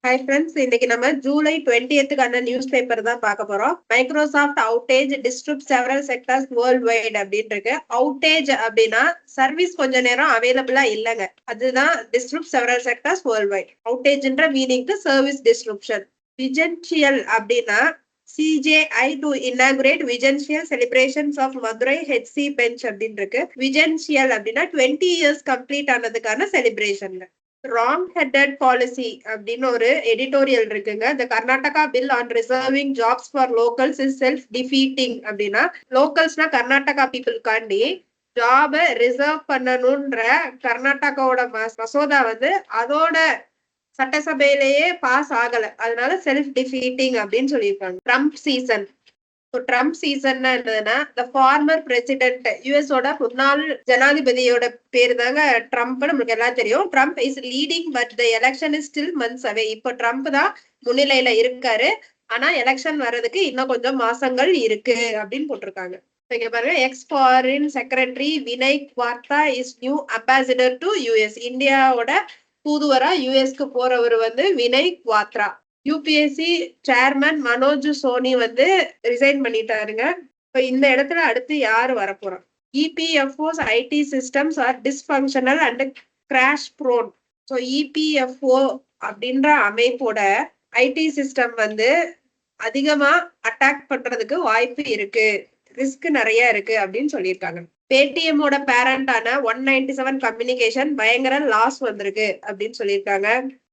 Hi friends, இன்னைக்கு நம்ம July 20th news paper தான் பார்க்க போறோம். Microsoft outage disrupts several sectors worldwide அப்படின்னு இருக்கு. அவுட்டேஜ் அப்படின்னா சர்வீஸ் கொஞ்ச நேரம் அவைலபிளா இல்லைங்க, அதுதான் disrupts several sectors worldwide. அவுட்டேஜ்ன்ற மீனிங்க்கு சர்வீஸ் டிஸ்ட்ரிப்ஷன். விஜென்ஷியல் அப்படின்னா CJI to inaugurate Vigencial celebrations of Madurai HC Bench அப்படின்னு இருக்கு. விஜென்ஷியல் அப்படின்னா 20 years கம்ப்ளீட் ஆனதுக்கான செலிப்ரேஷன். ராங் ஹெட்டட் பாலிசி அப்படின்னு ஒரு எடிட்டோரியல் இருக்குங்க. இந்த Karnataka bill on reserving jobs for locals is self defeating அப்படின்னா லோக்கல்ஸ்னா கர்நாடகா பீப்புளுக்காண்டி ஜாபை ரிசர்வ் பண்ணணும்ன்ற கர்நாடகாவோட மசோதா அதோட சட்டசபையிலேயே பாஸ் ஆகல, அதனால செல்ஃப் டிஃபீட்டிங் அப்படின்னு சொல்லியிருக்காங்க. Trump season. ட்ரம்ப் சீசன்னா என்னதுன்னா, த ஃபார்மர் பிரசிடென்ட் யுஎஸோட முன்னாள் ஜனாதிபதியோட பேரு தாங்க ட்ரம்ப். நமக்கு எல்லாம் தெரியும். Trump is leading but the election is still months away. இப்போ ட்ரம்ப் தான் முன்னிலையில இருக்காரு, ஆனா எலெக்ஷன் வர்றதுக்கு இன்னும் கொஞ்சம் மாசங்கள் இருக்கு அப்படின்னு போட்டிருக்காங்க. இங்க பாருங்க, எக்ஸ் ஃபாரின் செக்ரட்டரி வினய் குவார்த்தா is new ambassador to US. இந்தியாவோட தூதுவரா யுஎஸ்க்கு போறவர் Vinay Kwatra. UPSC chairman Manoj Soni resign பண்ணிட்டாருங்க. இப்ப இந்த இடத்துல அடுத்து யாரு வரப்போறோம்? EPFO's IT systems are dysfunctional and crash prone. So EPFO அப்படின்ற அமைப்போட ஐடி சிஸ்டம் அதிகமா அட்டாக் பண்றதுக்கு வாய்ப்பு இருக்கு, ரிஸ்க் நிறைய இருக்கு அப்படின்னு சொல்லியிருக்காங்க. பேடிஎம்மோட பேரண்டான 197 கம்யூனிகேஷன் பயங்கர லாஸ் வந்திருக்கு அப்படின்னு சொல்லியிருக்காங்க.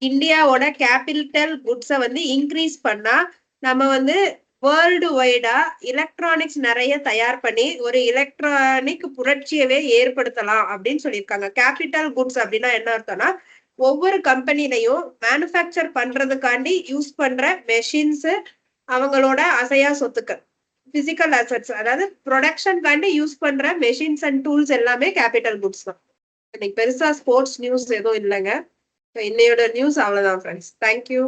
இந்தியாவோட கேபிட்டல் குட்ஸை இன்க்ரீஸ் பண்ணா நம்ம வேர்ல்டு வைடா எலக்ட்ரானிக்ஸ் நிறைய தயார் பண்ணி ஒரு எலக்ட்ரானிக் புரட்சியவே ஏற்படுத்தலாம் அப்படின்னு சொல்லியிருக்காங்க. கேபிட்டல் குட்ஸ் அப்படின்னா என்ன அர்த்தம்னா, ஒவ்வொரு கம்பெனிலையும் மேனுஃபேக்சர் பண்றதுக்காண்டி யூஸ் பண்ற மெஷின்ஸ், அவங்களோட அசையா சொத்துக்கள், பிசிக்கல் அசெட்ஸ், அதாவது ப்ரொடக்ஷன் காண்டி யூஸ் பண்ற மெஷின்ஸ் அண்ட் டூல்ஸ் எல்லாமே கேபிட்டல் குட்ஸ் தான். இன்னைக்கு பெருசா ஸ்போர்ட்ஸ் நியூஸ் எதுவும் இல்லைங்க. இன்னையோட நியூஸ் அவ்வளவுதான் ஃப்ரெண்ட்ஸ். தேங்க்யூ.